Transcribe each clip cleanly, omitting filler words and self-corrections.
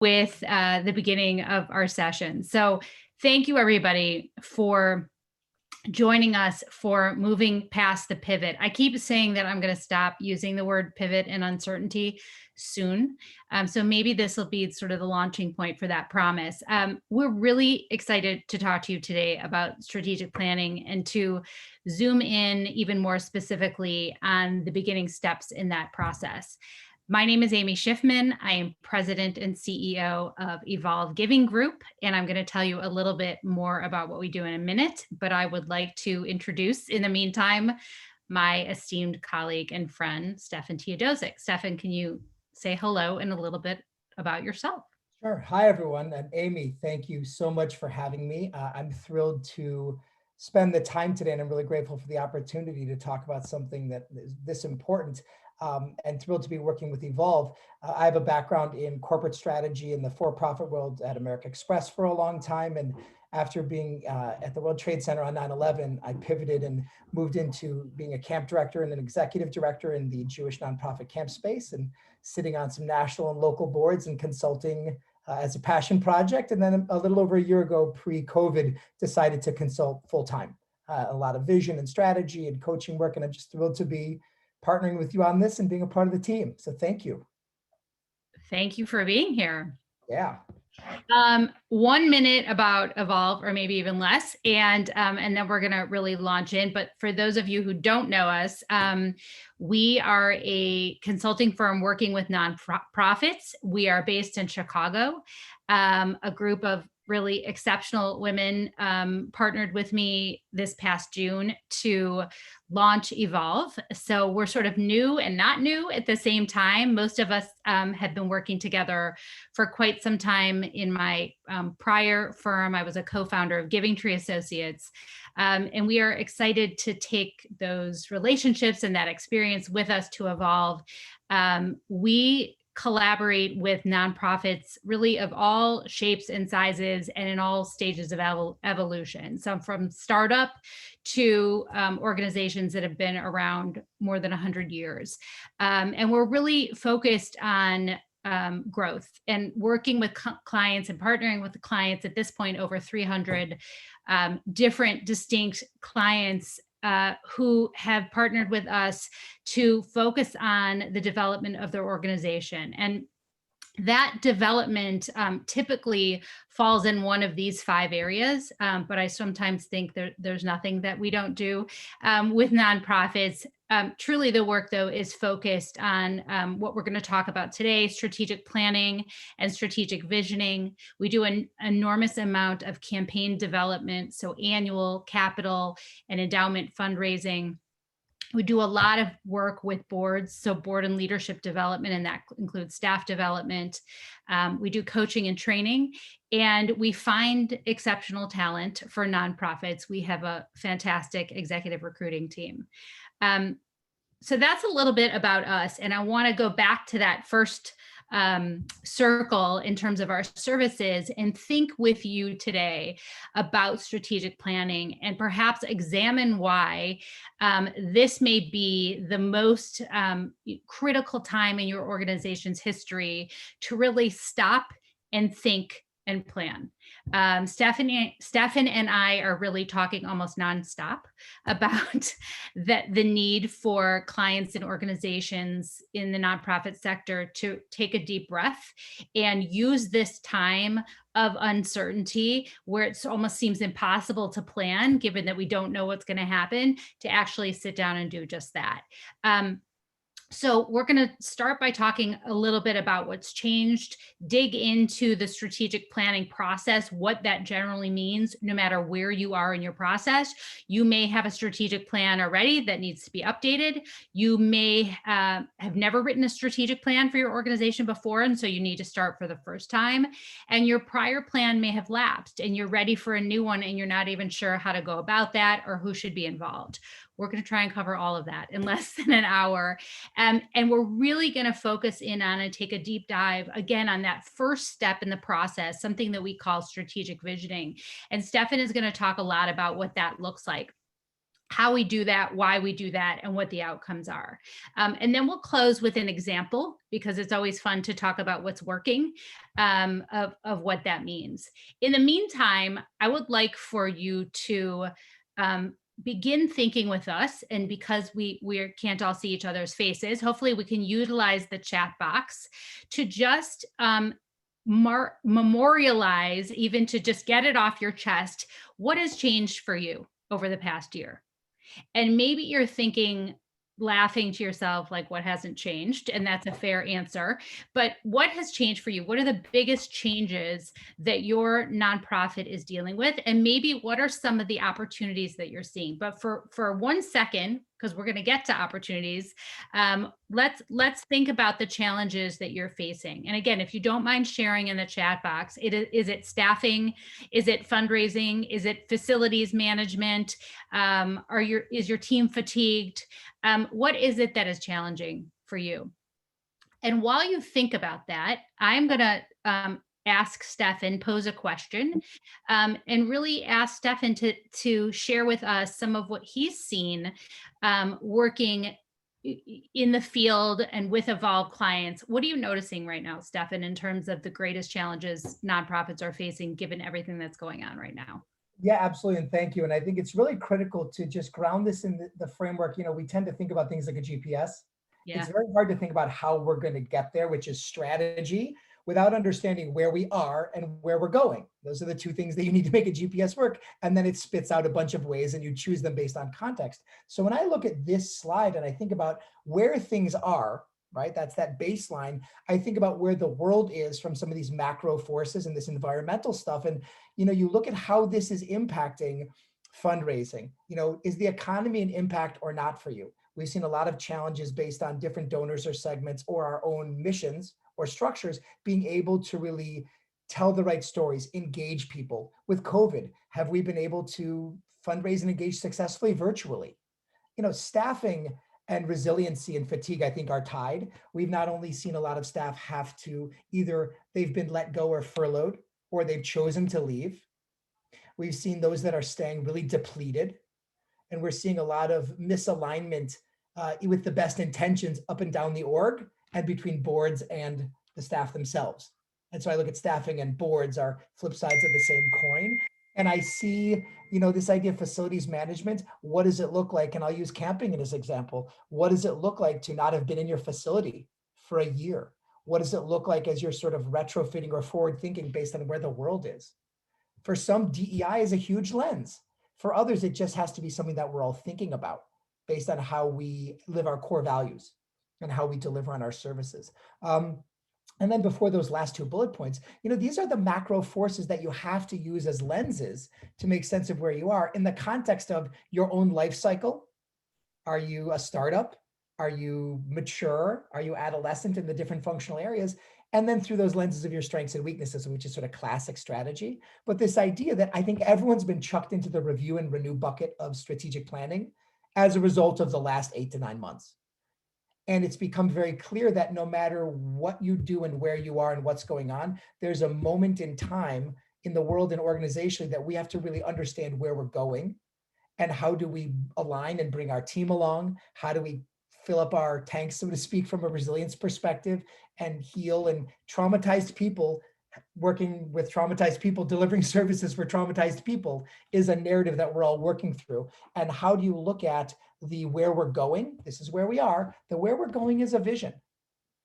with the beginning of our session. So thank you everybody for joining us for moving past the pivot. I keep saying that I'm going to stop using the word pivot and uncertainty soon. So maybe this will be sort of the launching point for that promise. We're really excited to talk to you today about strategic planning and to zoom in even more specifically on the beginning steps in that process. My name is Amy Schiffman. I am president and CEO of Evolve Giving Group, and I'm going to tell you a little bit more about what we do in a minute, but I would like to introduce, in the meantime, my esteemed colleague and friend, Stefan Teodosic. Stefan, can you say hello and a little bit about yourself? Sure. Hi, everyone. And Amy, thank you so much for having me. I'm thrilled to spend the time today, and I'm really grateful for the opportunity to talk about something that is this important. And thrilled to be working with Evolve. I have a background in corporate strategy in the for-profit world at American Express for a long time. And after being at the World Trade Center on 9/11, I pivoted and moved into being a camp director and an executive director in the Jewish nonprofit camp space, and sitting on some national and local boards and consulting as a passion project. And then a little over a year ago, pre-COVID, decided to consult full-time. A lot of vision and strategy and coaching work. And I'm just thrilled to be partnering with you on this and being a part of the team. So thank you. Thank you for being here. Yeah. 1 minute about Evolve, or maybe even less, and then we're going to really launch in. But for those of you who don't know us, we are a consulting firm working with nonprofits. We are based in Chicago. A group of really exceptional women partnered with me this past June to launch Evolve. So we're sort of new and not new at the same time. Most of us have been working together for quite some time. In my prior firm, I was a co-founder of Giving Tree Associates. And we are excited to take those relationships and that experience with us to Evolve. We collaborate with nonprofits really of all shapes and sizes and in all stages of evolution. So from startup to organizations that have been around more than 100 years. And we're really focused on growth and working with clients and partnering with the clients at this point, over 300 different distinct clients who have partnered with us to focus on the development of their organization. And that development typically falls in one of these 5 areas, but I sometimes think there's nothing that we don't do with nonprofits. Truly, the work, though, is focused on what we're going to talk about today: strategic planning and strategic visioning. We do an enormous amount of campaign development, so annual capital and endowment fundraising. We do a lot of work with boards, so board and leadership development, and that includes staff development. We do coaching and training, and we find exceptional talent for nonprofits. We have a fantastic executive recruiting team. So that's a little bit about us, and I want to go back to that first circle in terms of our services and think with you today about strategic planning, and perhaps examine why this may be the most critical time in your organization's history to really stop and think and plan. Stefan and I are really talking almost nonstop about the need for clients and organizations in the nonprofit sector to take a deep breath and use this time of uncertainty, where it almost seems impossible to plan, given that we don't know what's going to happen, to actually sit down and do just that. So we're going to start by talking a little bit about what's changed, dig into the strategic planning process, what that generally means, no matter where you are in your process. You may have a strategic plan already that needs to be updated. You may have never written a strategic plan for your organization before, and so you need to start for the first time. And your prior plan may have lapsed, and you're ready for a new one, and you're not even sure how to go about that or who should be involved. We're going to try and cover all of that in less than an hour. And we're really going to focus in on and take a deep dive, again, on that first step in the process, something that we call strategic visioning. And Stefan is going to talk a lot about what that looks like. how we do that, why we do that, and what the outcomes are. And then we'll close with an example, because it's always fun to talk about what's working, of what that means. In the meantime, I would like for you to begin thinking with us. And because we can't all see each other's faces, hopefully we can utilize the chat box to just memorialize, even to just get it off your chest, what has changed for you over the past year. And maybe you're thinking, laughing to yourself, like, what hasn't changed? And that's a fair answer. But what has changed for you? What are the biggest changes that your nonprofit is dealing with? And maybe what are some of the opportunities that you're seeing? But for 1 second, because we're going to get to opportunities, let's think about the challenges that you're facing. And again, if you don't mind sharing in the chat box, is it staffing? Is it fundraising? Is it facilities management? Is your team fatigued? What is it that is challenging for you? And while you think about that, I'm going to ask Stefan, pose a question, and really ask Stefan to share with us some of what he's seen working in the field and with Evolve clients. What are you noticing right now, Stefan, in terms of the greatest challenges nonprofits are facing, given everything that's going on right now? Yeah, absolutely. And thank you. And I think it's really critical to just ground this in the framework. We tend to think about things like a GPS. Yeah. It's very hard to think about how we're going to get there, which is strategy, without understanding where we are and where we're going. Those are the two things that you need to make a GPS work. And then it spits out a bunch of ways and you choose them based on context. So when I look at this slide and I think about where things are, right, that's that baseline, I think about where the world is from some of these macro forces and this environmental stuff. And, you look at how this is impacting fundraising. Is the economy an impact or not for you? We've seen a lot of challenges based on different donors or segments or our own missions or structures being able to really tell the right stories, engage people. With COVID, have we been able to fundraise and engage successfully virtually? Staffing and resiliency and fatigue, I think, are tied. We've not only seen a lot of staff have to either they've been let go or furloughed, or they've chosen to leave. We've seen those that are staying really depleted. And we're seeing a lot of misalignment with the best intentions up and down the org and between boards and the staff themselves. And so I look at staffing and boards are flip sides of the same coin. And I see, this idea of facilities management. What does it look like? And I'll use camping as an example. What does it look like to not have been in your facility for a year? What does it look like as you're sort of retrofitting or forward thinking based on where the world is? For some, DEI is a huge lens. For others, it just has to be something that we're all thinking about based on how we live our core values and how we deliver on our services. And then before those last two bullet points, these are the macro forces that you have to use as lenses to make sense of where you are in the context of your own life cycle. Are you a startup? Are you mature? Are you adolescent in the different functional areas? And then through those lenses of your strengths and weaknesses, which is sort of classic strategy. But this idea that I think everyone's been chucked into the review and renew bucket of strategic planning as a result of the last 8 to 9 months. And it's become very clear that no matter what you do and where you are and what's going on, there's a moment in time in the world and organizationally that we have to really understand where we're going and how do we align and bring our team along? How do we fill up our tanks, so to speak, from a resilience perspective and heal? And traumatized people working with traumatized people, delivering services for traumatized people is a narrative that we're all working through. And how do you look at the where we're going? This is where we are. The where we're going is a vision.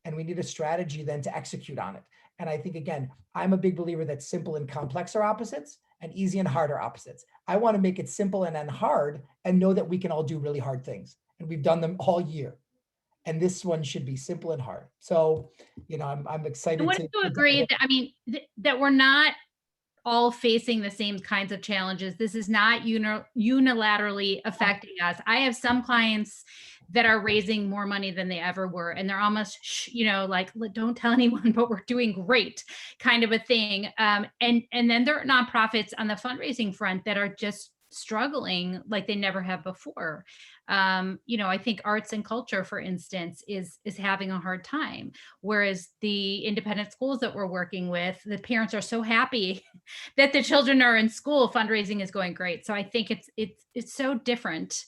And we need a strategy then to execute on it. And I think, again, I'm a big believer that simple and complex are opposites and easy and hard are opposites. I want to make it simple and then hard and know that we can all do really hard things. And we've done them all year. And this one should be simple and hard. So, I'm excited And wouldn't you agree that, that we're not all facing the same kinds of challenges? This is not unilaterally affecting us. I have some clients that are raising more money than they ever were, and they're almost, like, don't tell anyone, but we're doing great, kind of a thing. And then there are nonprofits on the fundraising front that are just struggling like they never have before. I think arts and culture, for instance, is having a hard time. Whereas the independent schools that we're working with, the parents are so happy that the children are in school. Fundraising is going great. So I think it's so different,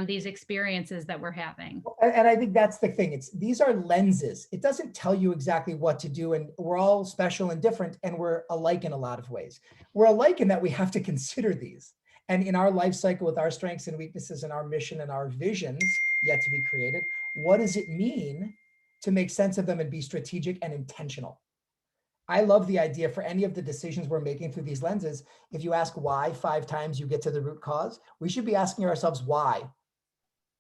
these experiences that we're having. And I think that's the thing. These are lenses. It doesn't tell you exactly what to do. And we're all special and different, and we're alike in a lot of ways. We're alike in that we have to consider these. And in our life cycle, with our strengths and weaknesses and our mission and our visions yet to be created, what does it mean to make sense of them and be strategic and intentional? I love the idea for any of the decisions we're making through these lenses. If you ask why 5 times, you get to the root cause. We should be asking ourselves why.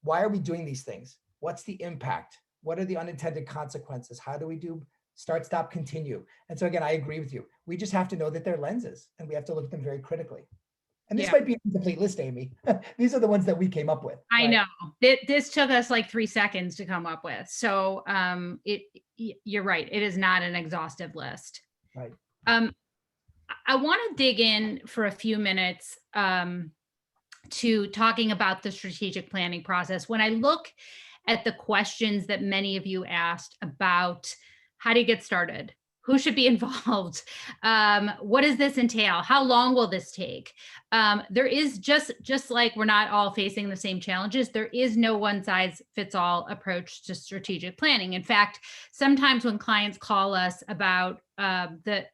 Why are we doing these things? What's the impact? What are the unintended consequences? How do we do start, stop, continue? And so again, I agree with you. We just have to know that they're lenses, and we have to look at them very critically. And this Yeah. might be an incomplete list, Amy. These are the ones that we came up with. I right? know this took us like 3 seconds to come up with. So you're right. It is not an exhaustive list. Right. I want to dig in for a few minutes to talking about the strategic planning process. When I look at the questions that many of you asked about how do you get started? Who should be involved? What does this entail? How long will this take? There is just like we're not all facing the same challenges, there is no one size fits all approach to strategic planning. In fact, sometimes when clients call us about the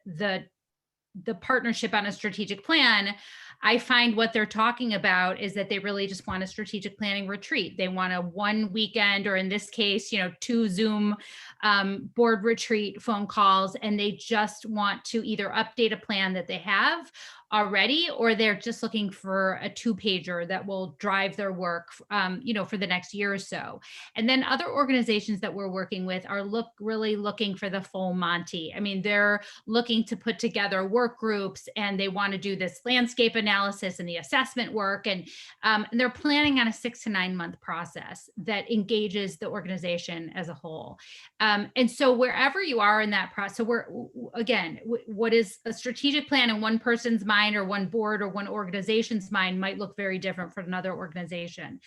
partnership on a strategic plan, I find what they're talking about is that they really just want a strategic planning retreat. They want a 1 weekend, or in this case, 2 Zoom board retreat phone calls, and they just want to either update a plan that they have already, or they're just looking for a 2-pager that will drive their work, for the next year or so. And then other organizations that we're working with are really looking for the full Monty. I mean, they're looking to put together work groups, and they want to do this landscape analysis and the assessment work. And they're planning on a 6 to 9 month process that engages the organization as a whole. And so wherever you are in that process, so what is a strategic plan in one person's mind or one board or one organization's mind might look very different from another organization.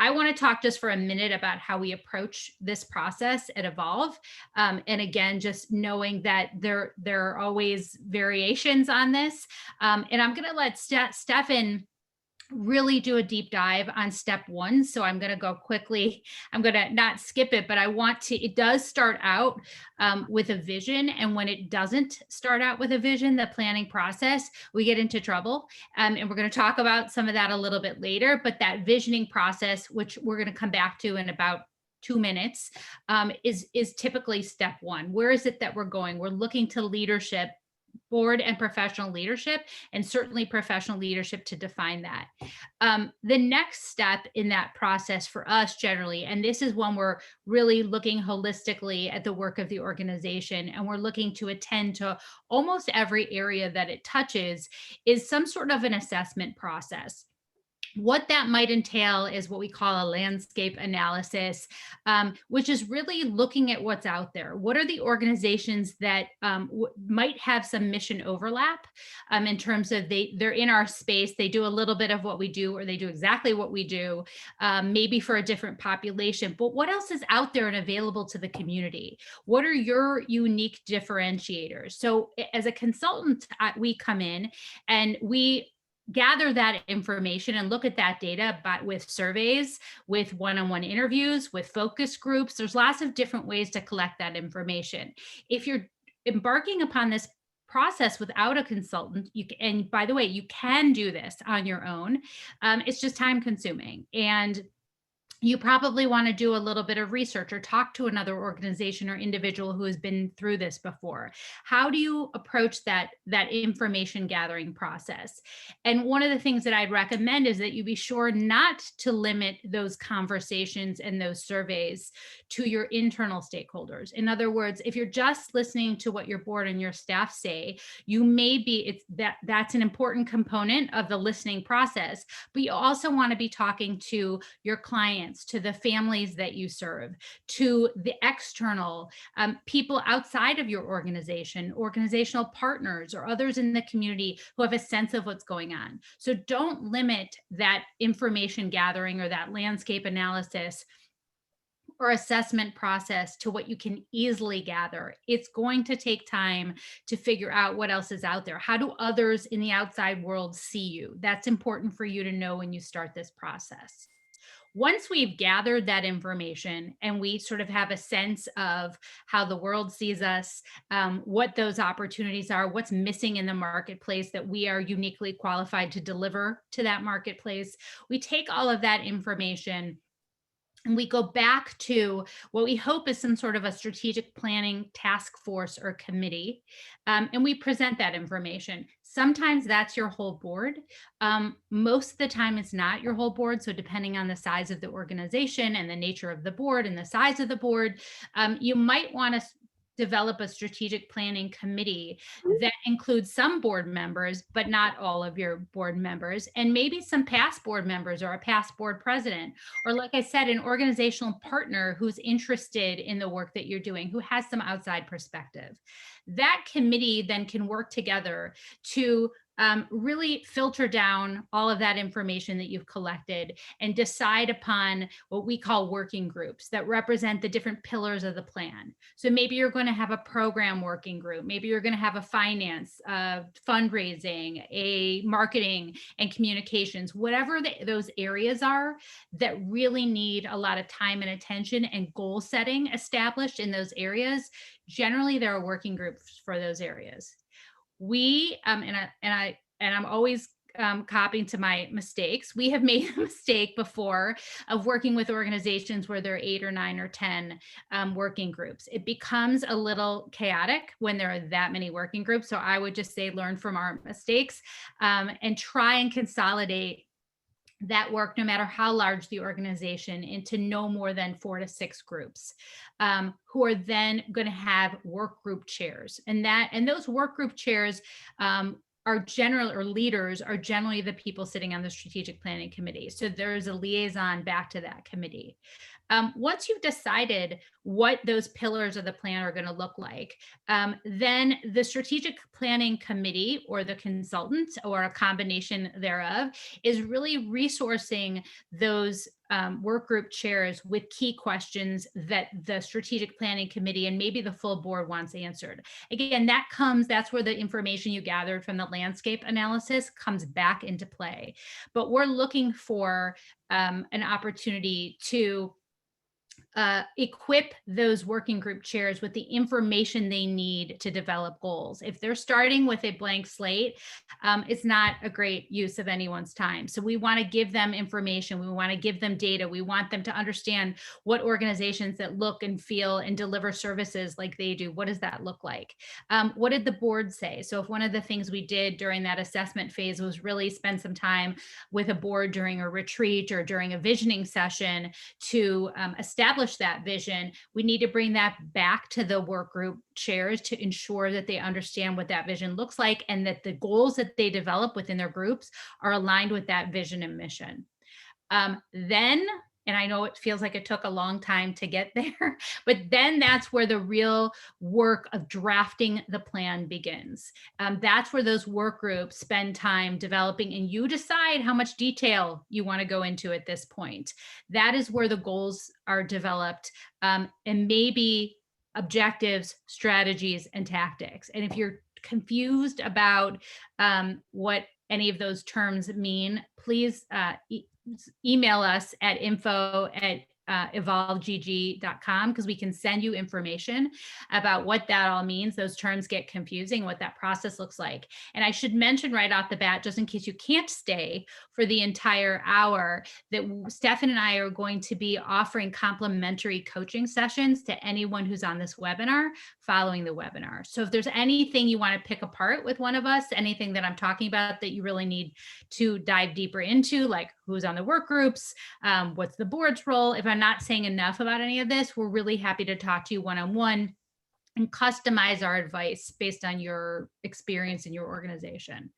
I want to talk just for a minute about how we approach this process at Evolve. And again, just knowing that there are always variations on this. And I'm going to let Stefan really do a deep dive on step 1. So I'm going to go quickly. I'm going to not skip it, but it does start out with a vision. And when it doesn't start out with a vision, the planning process, we get into trouble. And we're going to talk about some of that a little bit later. But that visioning process, which we're going to come back to in about 2 minutes, is typically step 1. Where is it that we're going? We're looking to leadership, board and professional leadership, and certainly professional leadership to define that. The next step in that process for us generally, and this is when we're really looking holistically at the work of the organization, and we're looking to attend to almost every area that it touches, is some sort of an assessment process. What that might entail is what we call a landscape analysis, which is really looking at what's out there. What are the organizations that might have some mission overlap in terms of they're in our space, they do a little bit of what we do, or they do exactly what we do, maybe for a different population. But what else is out there and available to the community? What are your unique differentiators? So as a consultant, we come in and we gather that information and look at that data, but with surveys, with one-on-one interviews, with focus groups. There's lots of different ways to collect that information. If you're embarking upon this process without a consultant, and by the way, you can do this on your own. It's just time consuming. And you probably want to do a little bit of research or talk to another organization or individual who has been through this before. How do you approach that information gathering process? And one of the things that I'd recommend is that you be sure not to limit those conversations and those surveys to your internal stakeholders. In other words, if you're just listening to what your board and your staff say, that's an important component of the listening process, but you also want to be talking to your clients, clients, to the families that you serve, to the external people outside of your organization, organizational partners, or others in the community who have a sense of what's going on. So don't limit that information gathering or that landscape analysis or assessment process to what you can easily gather. It's going to take time to figure out what else is out there. How do others in the outside world see you? That's important for you to know when you start this process. Once we've gathered that information and we sort of have a sense of how the world sees us, what those opportunities are, what's missing in the marketplace that we are uniquely qualified to deliver to that marketplace, we take all of that information and we go back to what we hope is some sort of a strategic planning task force or committee, and we present that information. Sometimes that's your whole board. Most of the time it's not your whole board. So depending on the size of the organization and the nature of the board and the size of the board, you might want to develop a strategic planning committee that includes some board members, but not all of your board members, and maybe some past board members or a past board president, or like I said, an organizational partner who's interested in the work that you're doing, who has some outside perspective. That committee then can work together to really filter down all of that information that you've collected and decide upon what we call working groups that represent the different pillars of the plan. So maybe you're going to have a program working group. Maybe you're going to have a finance, fundraising, a marketing and communications, whatever those areas are that really need a lot of time and attention and goal setting established in those areas. Generally, there are working groups for those areas. We and I'm always copying to my mistakes. We have made a mistake before of working with organizations where there are 8 or 9 or 10 working groups. It becomes a little chaotic when there are that many working groups. So I would just say learn from our mistakes and try and consolidate that work, no matter how large the organization, into no more than 4 to 6 groups, who are then going to have work group chairs. And those work group chairs are general, or leaders are generally the people sitting on the strategic planning committee. So there's a liaison back to that committee. Once you've decided what those pillars of the plan are going to look like, then the strategic planning committee or the consultant or a combination thereof is really resourcing those work group chairs with key questions that the strategic planning committee and maybe the full board wants answered. Again, that's where the information you gathered from the landscape analysis comes back into play. But we're looking for an opportunity to equip those working group chairs with the information they need to develop goals. If they're starting with a blank slate, it's not a great use of anyone's time. So we want to give them information. We want to give them data. We want them to understand what organizations that look and feel and deliver services like they do, what does that look like? What did the board say? So if one of the things we did during that assessment phase was really spend some time with a board during a retreat or during a visioning session to establish that vision, we need to bring that back to the work group chairs to ensure that they understand what that vision looks like and that the goals that they develop within their groups are aligned with that vision and mission. Then, and I know it feels like it took a long time to get there, but then that's where the real work of drafting the plan begins. That's where those work groups spend time developing, and you decide how much detail you want to go into at this point. That is where the goals are developed, and maybe objectives, strategies, and tactics. And if you're confused about what any of those terms mean, please email us at info@evolvegg.com, because we can send you information about what that all means. Those terms get confusing, what that process looks like. And I should mention right off the bat, just in case you can't stay for the entire hour, that Stefan and I are going to be offering complimentary coaching sessions to anyone who's on this webinar following the webinar. So if there's anything you want to pick apart with one of us, anything that I'm talking about that you really need to dive deeper into, like who's on the work groups, what's the board's role, if I'm not saying enough about any of this, we're really happy to talk to you one-on-one and customize our advice based on your experience in your organization.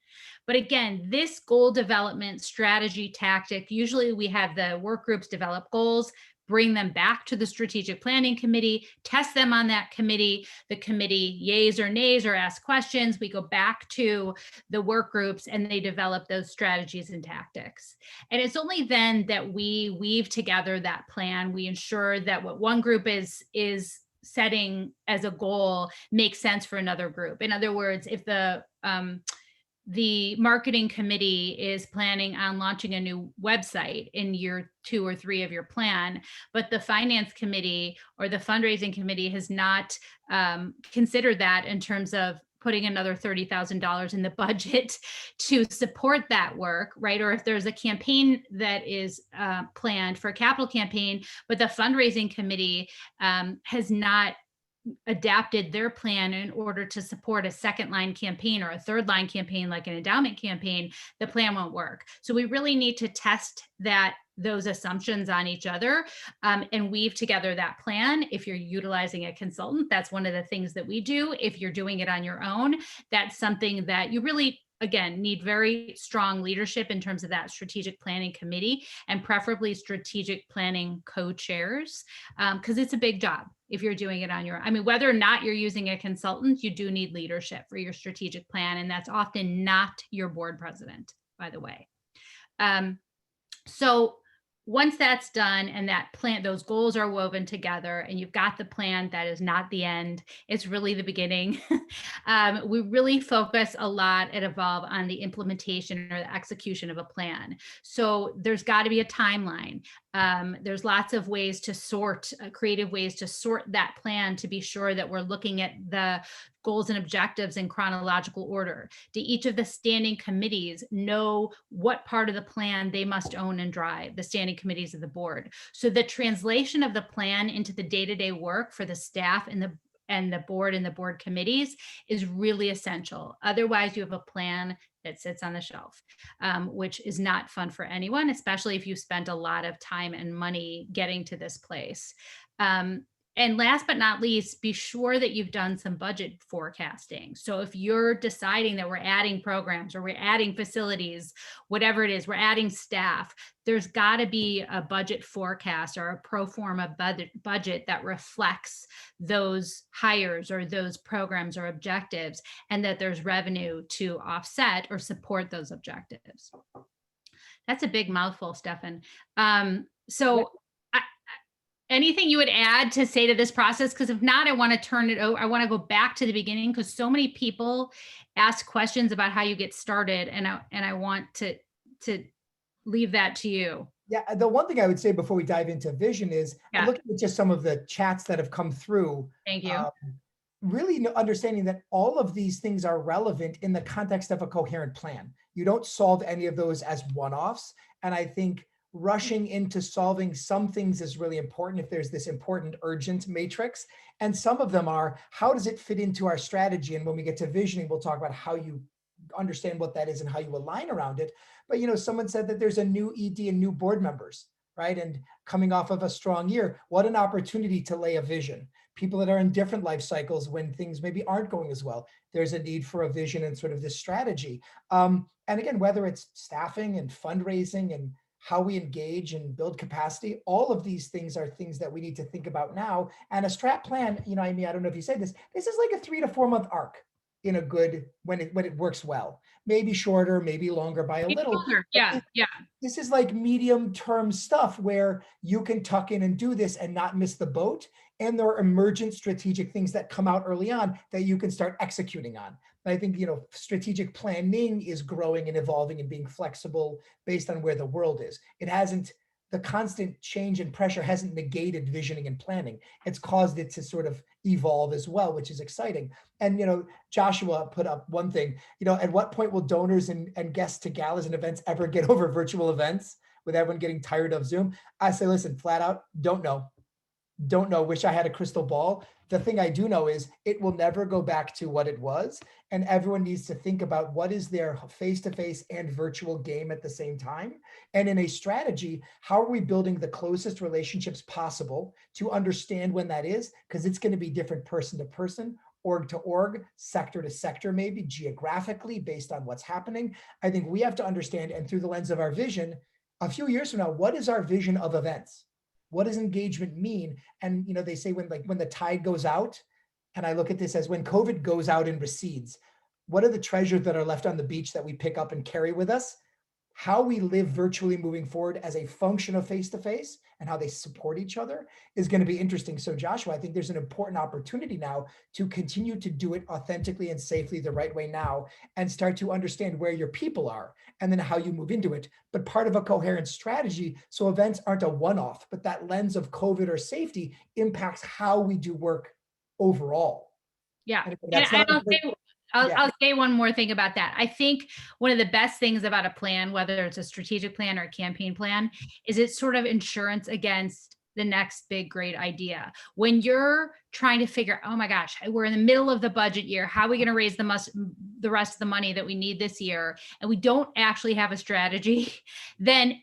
But again, this goal development strategy tactic, usually we have the work groups develop goals, bring them back to the strategic planning committee, test them on that committee. The committee yays or nays or ask questions. We go back to the work groups and they develop those strategies and tactics. And it's only then that we weave together that plan. We ensure that what one group is setting as a goal makes sense for another group. In other words, if the marketing committee is planning on launching a new website in year 2 or 3 of your plan, but the finance committee or the fundraising committee has not considered that in terms of putting another $30,000 in the budget to support that work, right? Or if there's a campaign that is planned for a capital campaign, but the fundraising committee has not adapted their plan in order to support a second line campaign or a third line campaign, like an endowment campaign, the plan won't work. So we really need to test those assumptions on each other and weave together that plan. If you're utilizing a consultant, that's one of the things that we do. If you're doing it on your own, that's something that you really, again, need very strong leadership in terms of that strategic planning committee, and preferably strategic planning co-chairs, because it's a big job if you're doing it on your own. I mean, whether or not you're using a consultant, you do need leadership for your strategic plan, and that's often not your board president, by the way. So once that's done and that plan, those goals are woven together and you've got the plan, that is not the end. It's really the beginning. We really focus a lot at Evolve on the implementation or the execution of a plan. So there's got to be a timeline. There's lots of ways to sort, creative ways to sort that plan to be sure that we're looking at the goals and objectives in chronological order. Do each of the standing committees know what part of the plan they must own and drive, the standing committees of the board? So the translation of the plan into the day-to-day work for the staff and the board and the board committees is really essential. Otherwise, you have a plan that sits on the shelf, which is not fun for anyone, especially if you spent a lot of time and money getting to this place. And last but not least, be sure that you've done some budget forecasting. So if you're deciding that we're adding programs or we're adding facilities, whatever it is, we're adding staff, there's got to be a budget forecast or a pro forma budget that reflects those hires or those programs or objectives, and that there's revenue to offset or support those objectives. That's a big mouthful, Stefan. Anything you would add to say to this process? Because if not, I want to turn it over. I want to go back to the beginning, because so many people ask questions about how you get started, and I want to leave that to you. Yeah, the one thing I would say before we dive into vision is, I'm looking at just some of the chats that have come through. Thank you. Really understanding that all of these things are relevant in the context of a coherent plan. You don't solve any of those as one-offs. And I think rushing into solving some things is really important if there's this important urgent matrix. And some of them are, how does it fit into our strategy? And when we get to visioning, we'll talk about how you understand what that is and how you align around it. But someone said that there's a new ED and new board members, right? And coming off of a strong year, what an opportunity to lay a vision. People that are in different life cycles when things maybe aren't going as well, there's a need for a vision and sort of this strategy. And again, whether it's staffing and fundraising and how we engage and build capacity, all of these things are things that we need to think about now. And a strat plan, Amy, I don't know if you said this is like a 3 to 4 month arc in a good, when it works well, maybe shorter, maybe longer by a little. Longer. Yeah. This is like medium term stuff where you can tuck in and do this and not miss the boat. And there are emergent strategic things that come out early on that you can start executing on. I think, strategic planning is growing and evolving and being flexible based on where the world is. The constant change and pressure hasn't negated visioning and planning. It's caused it to sort of evolve as well, which is exciting. And, Joshua put up one thing, at what point will donors and guests to galas and events ever get over virtual events with everyone getting tired of Zoom? I say, listen, flat out, don't know. Wish I had a crystal ball. The thing I do know is it will never go back to what it was. And everyone needs to think about what is their face-to-face and virtual game at the same time. And in a strategy, how are we building the closest relationships possible to understand when that is? Because it's going to be different person to person, org to org, sector to sector, maybe geographically based on what's happening. I think we have to understand, and through the lens of our vision, a few years from now, what is our vision of events? What does engagement mean? And they say when the tide goes out, and I look at this as when COVID goes out and recedes, what are the treasures that are left on the beach that we pick up and carry with us? How we live virtually moving forward as a function of face-to-face and how they support each other is going to be interesting. So Joshua, I think there's an important opportunity now to continue to do it authentically and safely the right way now, and start to understand where your people are and then how you move into it. But part of a coherent strategy, so events aren't a one-off, but that lens of COVID or safety impacts how we do work overall. Yeah. And And that's not yeah. I'll say one more thing about that. I think one of the best things about a plan, whether it's a strategic plan or a campaign plan, is it's sort of insurance against the next big great idea. When you're trying to figure, oh my gosh, we're in the middle of the budget year, how are we going to raise the rest of the money that we need this year, and we don't actually have a strategy, then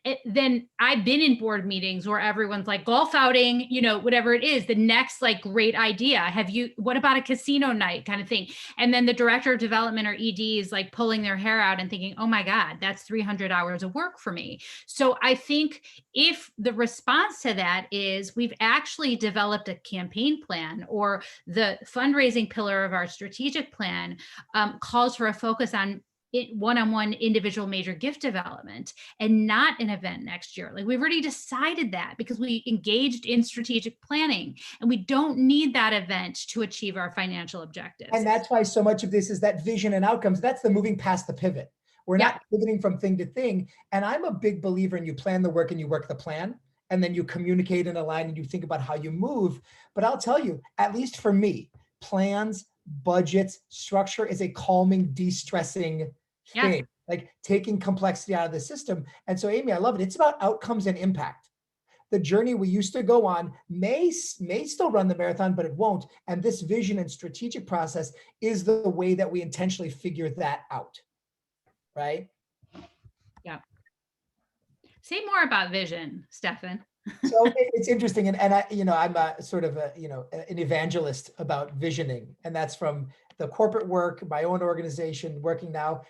I've been in board meetings where everyone's like, golf outing, whatever it is, the next like great idea. What about a casino night kind of thing? And then the director of development or ED is like pulling their hair out and thinking, oh my God, that's 300 hours of work for me. So I think if the response to that is we've actually developed a campaign plan, or the fundraising pillar of our strategic plan calls for a focus on one-on-one individual major gift development and not an event next year. Like we've already decided that because we engaged in strategic planning, and we don't need that event to achieve our financial objectives. And that's why so much of this is that vision and outcomes. That's the moving past the pivot. We're not pivoting from thing to thing. And I'm a big believer in you plan the work and you work the plan, and then you communicate and align and you think about how you move. But I'll tell you, at least for me, plans, budgets, structure is a calming, de-stressing thing, like taking complexity out of the system. And so, Amy, I love it. It's about outcomes and impact. The journey we used to go on may still run the marathon, but it won't. And this vision and strategic process is the way that we intentionally figure that out. Right? Yeah. Say more about vision, Stefan. So it's interesting. And I'm a sort of an evangelist about visioning, and that's from the corporate work, my own organization working now.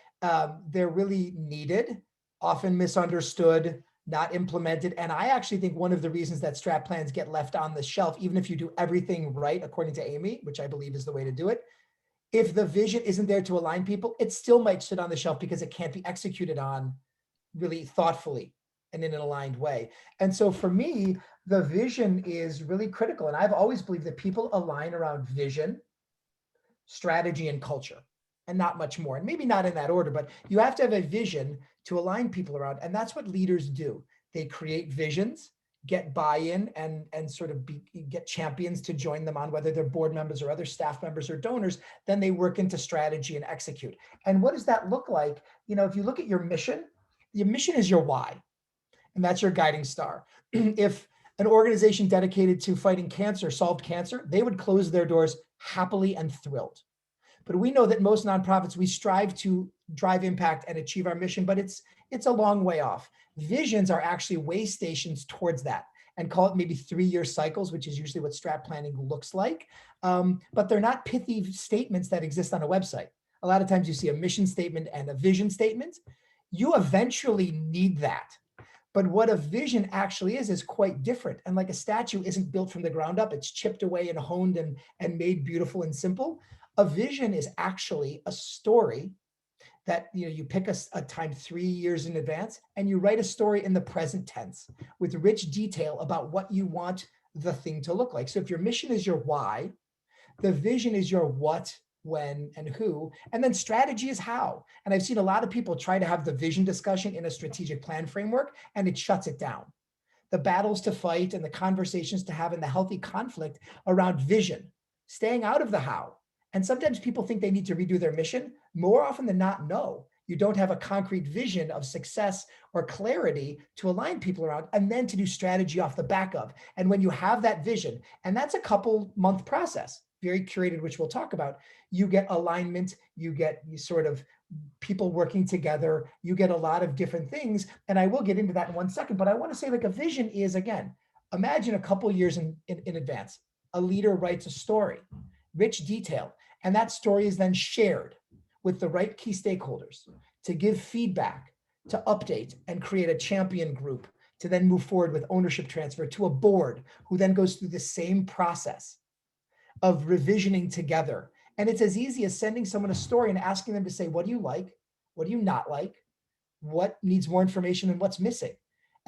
They're really needed, often misunderstood, not implemented. And I actually think one of the reasons that strat plans get left on the shelf, even if you do everything right, according to Amy, which I believe is the way to do it, if the vision isn't there to align people, it still might sit on the shelf because it can't be executed on really thoughtfully and in an aligned way. And so for me, the vision is really critical. And I've always believed that people align around vision, strategy, and culture, and not much more. And maybe not in that order, but you have to have a vision to align people around. And that's what leaders do. They create visions, get buy-in, and sort of get champions to join them on, whether they're board members or other staff members or donors. Then they work into strategy and execute. And what does that look like? If you look at your mission is your why. And that's your guiding star. If an organization dedicated to fighting cancer solved cancer, they would close their doors happily and thrilled. But we know that most nonprofits, we strive to drive impact and achieve our mission, but it's a long way off. Visions are actually way stations towards that, and call it maybe 3-year cycles, which is usually what strat planning looks like. But they're not pithy statements that exist on a website. A lot of times you see a mission statement and a vision statement. You eventually need that. But what a vision actually is quite different. And like a statue isn't built from the ground up, it's chipped away and honed and made beautiful and simple. A vision is actually a story that you pick a time 3 years in advance, and you write a story in the present tense with rich detail about what you want the thing to look like. So if your mission is your why, the vision is your what, when, and who, and then strategy is how. And I've seen a lot of people try to have the vision discussion in a strategic plan framework, and it shuts it down. The battles to fight and the conversations to have and the healthy conflict around vision, staying out of the how. And sometimes people think they need to redo their mission. More often than not, no. You don't have a concrete vision of success or clarity to align people around, and then to do strategy off the back of. And when you have that vision, and that's a couple month process, very curated, which we'll talk about, you get alignment, you get sort of people working together, you get a lot of different things. And I will get into that in 1 second, but I want to say, like, a vision is, again, imagine a couple years in advance, a leader writes a story, rich detail, and that story is then shared with the right key stakeholders to give feedback, to update and create a champion group, to then move forward with ownership transfer to a board who then goes through the same process of revisioning together. And it's as easy as sending someone a story and asking them to say, what do you like? What do you not like? What needs more information and what's missing?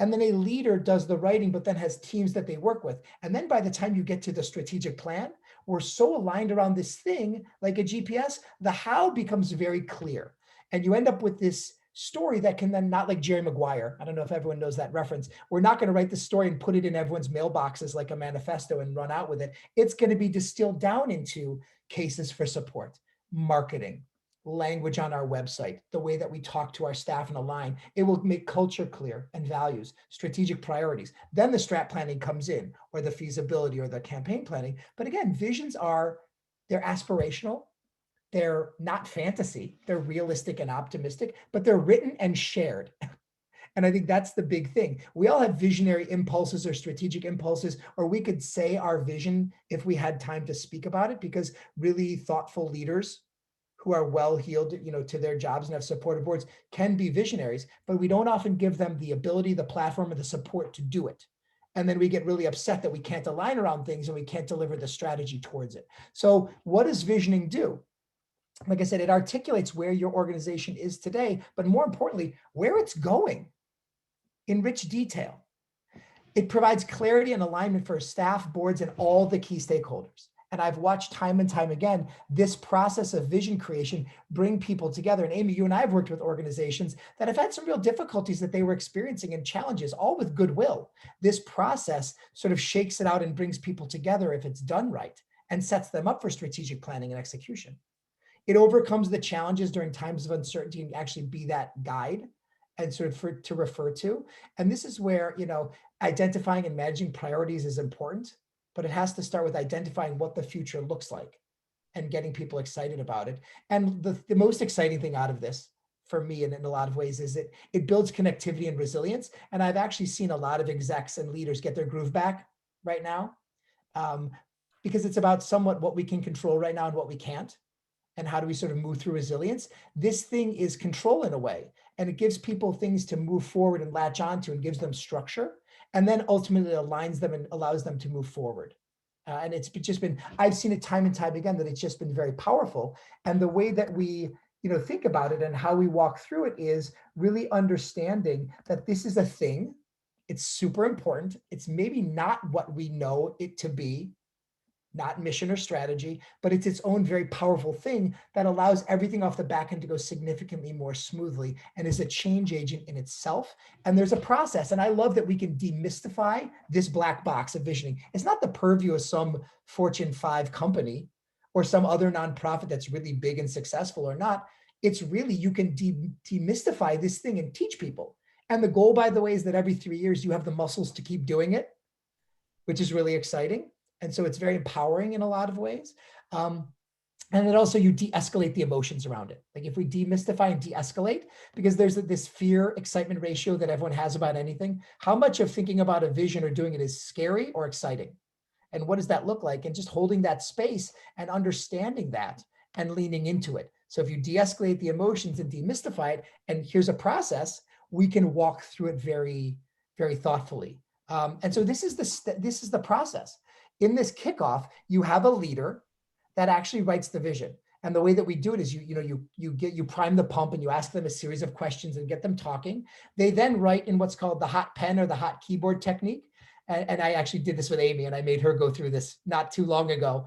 And then a leader does the writing, but then has teams that they work with. And then by the time you get to the strategic plan, we're so aligned around this thing, like a GPS, the how becomes very clear. And you end up with this story that can then, not like Jerry Maguire, I don't know if everyone knows that reference. We're not going to write the story and put it in everyone's mailboxes like a manifesto and run out with it. It's going to be distilled down into cases for support, marketing, language on our website, the way that we talk to our staff and align. It will make culture clear and values, strategic priorities. Then the strat planning comes in, or the feasibility or the campaign planning. But again, visions they're aspirational. They're not fantasy. They're realistic and optimistic, but they're written and shared. And I think that's the big thing. We all have visionary impulses or strategic impulses, or we could say our vision if we had time to speak about it, because really thoughtful leaders who are well-heeled, to their jobs and have supportive boards can be visionaries, but we don't often give them the ability, the platform, or the support to do it. And then we get really upset that we can't align around things and we can't deliver the strategy towards it. So what does visioning do? Like I said, it articulates where your organization is today, but more importantly, where it's going in rich detail. It provides clarity and alignment for staff, boards, and all the key stakeholders. And I've watched time and time again this process of vision creation bring people together. And Amy, you and I have worked with organizations that have had some real difficulties that they were experiencing and challenges, all with goodwill. This process sort of shakes it out and brings people together if it's done right, and sets them up for strategic planning and execution. It overcomes the challenges during times of uncertainty and actually be that guide and sort of to refer to. And this is where, identifying and managing priorities is important, but it has to start with identifying what the future looks like and getting people excited about it. And the most exciting thing out of this for me, and in a lot of ways, is it builds connectivity and resilience. And I've actually seen a lot of execs and leaders get their groove back right now, because it's about somewhat what we can control right now and what we can't. And how do we sort of move through resilience? This thing is control in a way, and it gives people things to move forward and latch onto, and gives them structure, and then ultimately aligns them and allows them to move forward. And it's just been, I've seen it time and time again, that it's just been very powerful. And the way that we, think about it and how we walk through it is really understanding that this is a thing. It's super important. It's maybe not what we know it to be, not mission or strategy, but it's its own very powerful thing that allows everything off the back end to go significantly more smoothly, and is a change agent in itself. And there's a process. And I love that we can demystify this black box of visioning. It's not the purview of some Fortune 5 company or some other nonprofit that's really big and successful or not. It's really, you can demystify this thing and teach people. And the goal, by the way, is that every 3 years you have the muscles to keep doing it, which is really exciting. And so it's very empowering in a lot of ways. And then also you de-escalate the emotions around it. Like if we demystify and de-escalate, because there's this fear excitement ratio that everyone has about anything. How much of thinking about a vision or doing it is scary or exciting? And what does that look like? And just holding that space and understanding that and leaning into it. So if you de-escalate the emotions and demystify it, and here's a process, we can walk through it very, very thoughtfully. And so this is the process. In this kickoff, you have a leader that actually writes the vision. And the way that we do it is you prime the pump and you ask them a series of questions and get them talking. They then write in what's called the hot pen or the hot keyboard technique. And I actually did this with Amy, and I made her go through this not too long ago.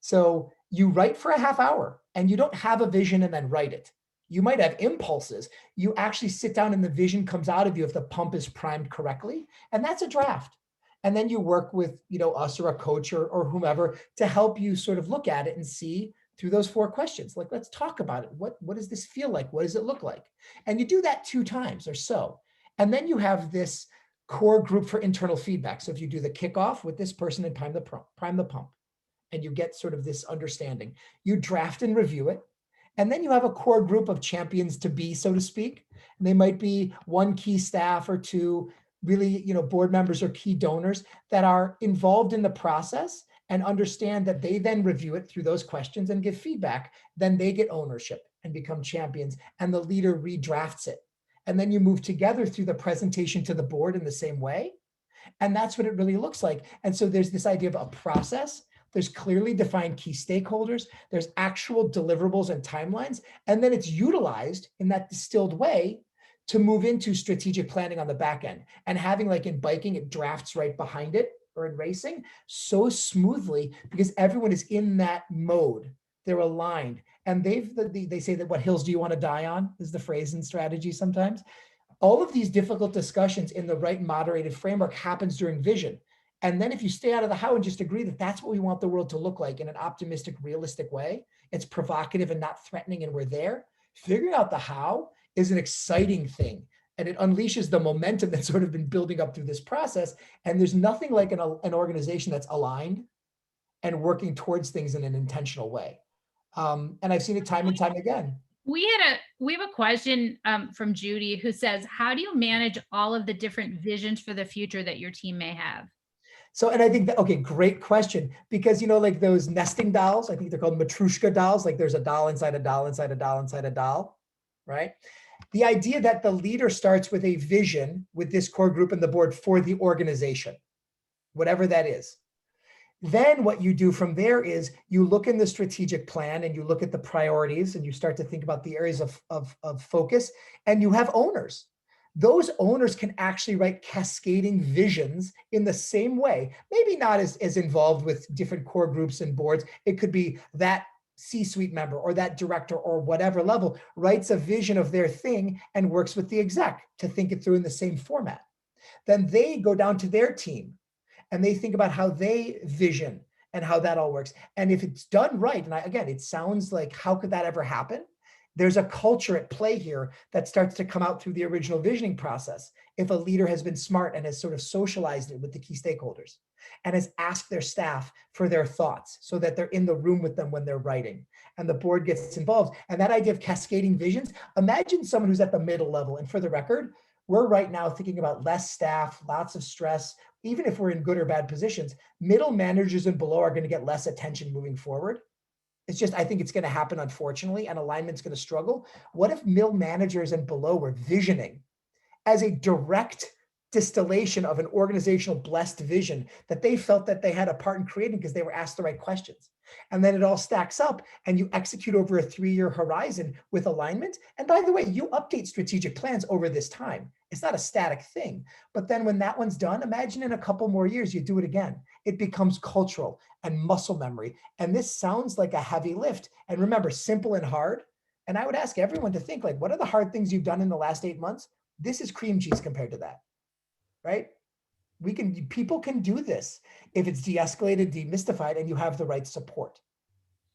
So you write for a half hour, and you don't have a vision and then write it. You might have impulses. You actually sit down and the vision comes out of you if the pump is primed correctly. And that's a draft. And then you work with, us or a coach or whomever to help you sort of look at it and see through those 4 questions. Like, let's talk about it. What does this feel like? What does it look like? And you do that 2 times or so. And then you have this core group for internal feedback. So if you do the kickoff with this person and prime the pump, and you get sort of this understanding. You draft and review it. And then you have a core group of champions to be, so to speak. And they might be one key staff or two really, board members or key donors that are involved in the process and understand that they then review it through those questions and give feedback. Then they get ownership and become champions, and the leader redrafts it. And then you move together through the presentation to the board in the same way. And that's what it really looks like. And so there's this idea of a process. There's clearly defined key stakeholders. There's actual deliverables and timelines. And then it's utilized in that distilled way to move into strategic planning on the back end. And having, like in biking, it drafts right behind it, or in racing, so smoothly because everyone is in that mode. They're aligned. And they say that what hills do you want to die on is the phrase in strategy sometimes. All of these difficult discussions in the right moderated framework happens during vision. And then if you stay out of the how and just agree that that's what we want the world to look like in an optimistic, realistic way, it's provocative and not threatening, and we're there, figuring out the how is an exciting thing. And it unleashes the momentum that's sort of been building up through this process. And there's nothing like an organization that's aligned and working towards things in an intentional way. And I've seen it time and time again. We have a question from Judy, who says, how do you manage all of the different visions for the future that your team may have? So, and I think that, okay, great question, because, like those nesting dolls, I think they're called Matryoshka dolls, like there's a doll inside a doll inside a doll inside a doll, right? The idea that the leader starts with a vision with this core group and the board for the organization, whatever that is. Then what you do from there is you look in the strategic plan and you look at the priorities and you start to think about the areas of focus, and you have owners. Those owners can actually write cascading visions in the same way, maybe not as involved with different core groups and boards. It could be that C-suite member or that director or whatever level writes a vision of their thing and works with the exec to think it through in the same format. Then they go down to their team and they think about how they vision and how that all works. And if it's done right, and again, it sounds like, how could that ever happen? There's a culture at play here that starts to come out through the original visioning process. If a leader has been smart and has sort of socialized it with the key stakeholders and has asked their staff for their thoughts so that they're in the room with them when they're writing, and the board gets involved. And that idea of cascading visions, imagine someone who's at the middle level. And for the record, we're right now thinking about less staff, lots of stress. Even if we're in good or bad positions, middle managers and below are going to get less attention moving forward. It's just, I think it's going to happen, unfortunately, and alignment's going to struggle. What if middle managers and below were visioning as a direct distillation of an organizational blessed vision that they felt that they had a part in creating because they were asked the right questions? And then it all stacks up and you execute over a 3-year horizon with alignment. And by the way, you update strategic plans over this time. It's not a static thing. But then when that one's done, imagine in a couple more years, you do it again. It becomes cultural and muscle memory. And this sounds like a heavy lift. And remember, simple and hard. And I would ask everyone to think, like, what are the hard things you've done in the last 8 months? This is cream cheese compared to that, right? People can do this if it's de-escalated, demystified, and you have the right support.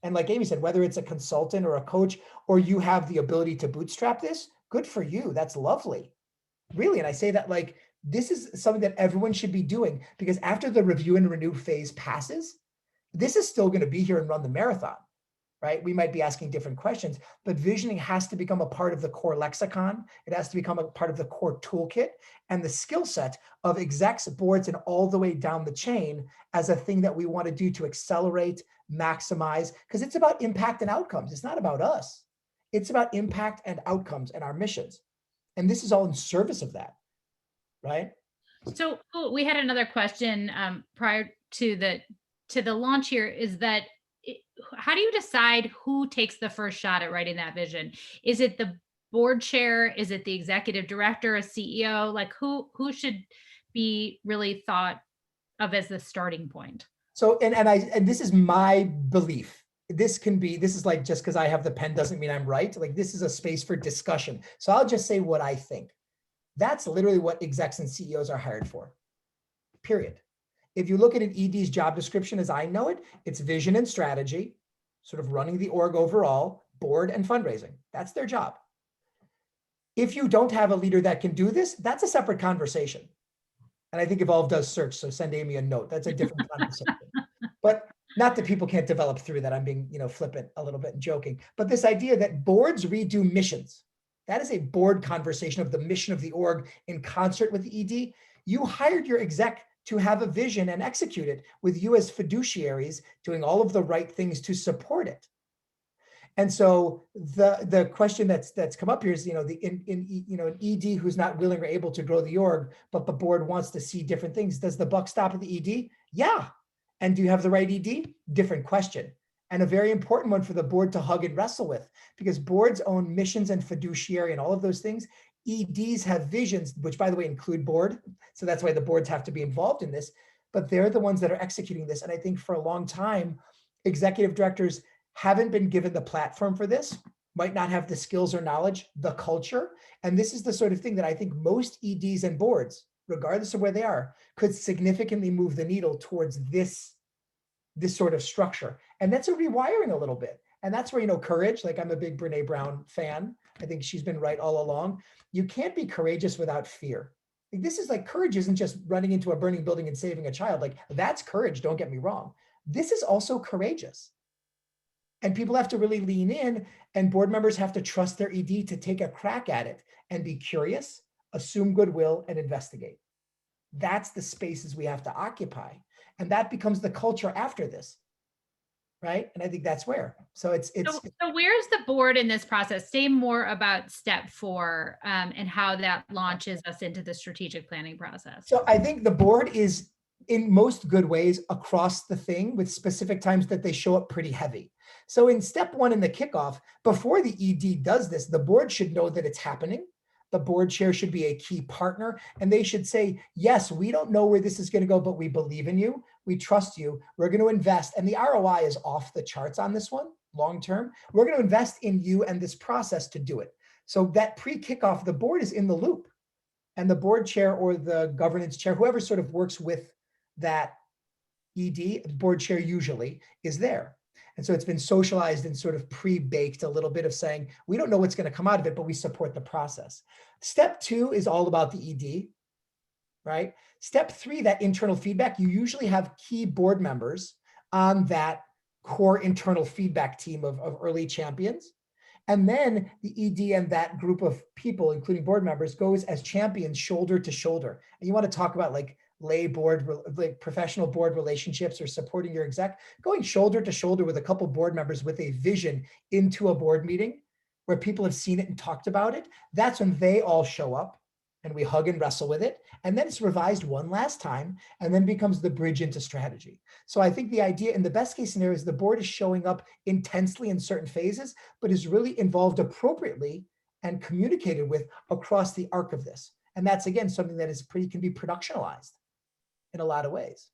And like Amy said, whether it's a consultant or a coach, or you have the ability to bootstrap this, good for you. That's lovely. Really. And I say that like, this is something that everyone should be doing, because after the review and renew phase passes, this is still going to be here and run the marathon, right? We might be asking different questions, but visioning has to become a part of the core lexicon. It has to become a part of the core toolkit and the skill set of execs, boards, and all the way down the chain as a thing that we want to do to accelerate, maximize, because it's about impact and outcomes. It's not about us. It's about impact and outcomes and our missions. And this is all in service of that, right? So we had another question prior to the launch here, is that how do you decide who takes the first shot at writing that vision? Is it the board chair? Is it the executive director, a CEO? Like who should be really thought of as the starting point? So, and this is my belief. This is like, just because I have the pen doesn't mean I'm right. Like, this is a space for discussion. So I'll just say what I think. That's literally what execs and CEOs are hired for, period. If you look at an ED's job description as I know it, it's vision and strategy, sort of running the org overall, board and fundraising. That's their job. If you don't have a leader that can do this, that's a separate conversation. And I think Evolve does search, so send Amy a note. That's a different conversation. But Not that people can't develop through that. I'm being, flippant a little bit and joking, but this idea that boards redo missions, that is a board conversation of the mission of the org in concert with the ED. You hired your exec to have a vision and execute it with you as fiduciaries doing all of the right things to support it. And so the question that's come up here is, an ED who's not willing or able to grow the org, but the board wants to see different things. Does the buck stop at the ED? Yeah. And do you have the right ED? Different question. And a very important one for the board to hug and wrestle with, because boards own missions and fiduciary and all of those things. EDs have visions, which by the way include board. So that's why the boards have to be involved in this, but they're the ones that are executing this. And I think for a long time, executive directors haven't been given the platform for this, might not have the skills or knowledge, the culture. And this is the sort of thing that I think most EDs and boards, regardless of where they are, could significantly move the needle towards this sort of structure. And that's a rewiring a little bit. And that's where, courage, like I'm a big Brene Brown fan. I think she's been right all along. You can't be courageous without fear. This is like, courage isn't just running into a burning building and saving a child. Like, that's courage, don't get me wrong. This is also courageous. And people have to really lean in, and board members have to trust their ED to take a crack at it and be curious, assume goodwill, and investigate. That's the spaces we have to occupy. And that becomes the culture after this, right? And I think that's where. So where's the board in this process? Say more about step 4 and how that launches us into the strategic planning process. So I think the board is in most good ways across the thing, with specific times that they show up pretty heavy. So in step 1 in the kickoff, before the ED does this, the board should know that it's happening. The board chair should be a key partner, and they should say, yes, we don't know where this is going to go, but we believe in you. We trust you. We're going to invest. And the ROI is off the charts on this one, long-term. We're going to invest in you and this process to do it. So that pre-kickoff, the board is in the loop, and the board chair or the governance chair, whoever sort of works with that ED, the board chair usually is there. And so it's been socialized and sort of pre-baked a little bit of saying, we don't know what's going to come out of it, but we support the process. Step 2 is all about the ED, right? Step 3, that internal feedback, you usually have key board members on that core internal feedback team of early champions. And then the ED and that group of people, including board members, goes as champions shoulder to shoulder. And you want to talk about like lay board, like professional board relationships or supporting your exec, going shoulder to shoulder with a couple board members with a vision into a board meeting where people have seen it and talked about it. That's when they all show up and we hug and wrestle with it. And then it's revised one last time and then becomes the bridge into strategy. So I think the idea in the best case scenario is the board is showing up intensely in certain phases, but is really involved appropriately and communicated with across the arc of this. And that's, again, something that can be productionalized in a lot of ways.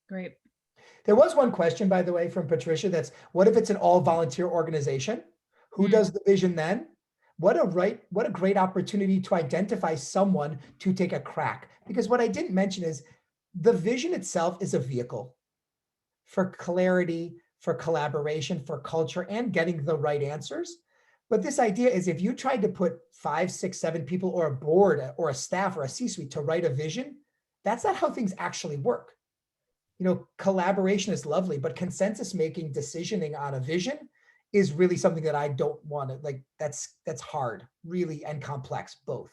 Great. There was one question, by the way, from Patricia, that's what if it's an all volunteer organization? Who does the vision then? What a great opportunity to identify someone to take a crack. Because what I didn't mention is the vision itself is a vehicle for clarity, for collaboration, for culture, and getting the right answers. But this idea is if you tried to put 5, 6, 7 people or a board or a staff or a C-suite to write a vision, that's not how things actually work. Collaboration is lovely, but consensus making, decisioning on a vision is really something that I don't want to, like, that's hard, really, and complex, both.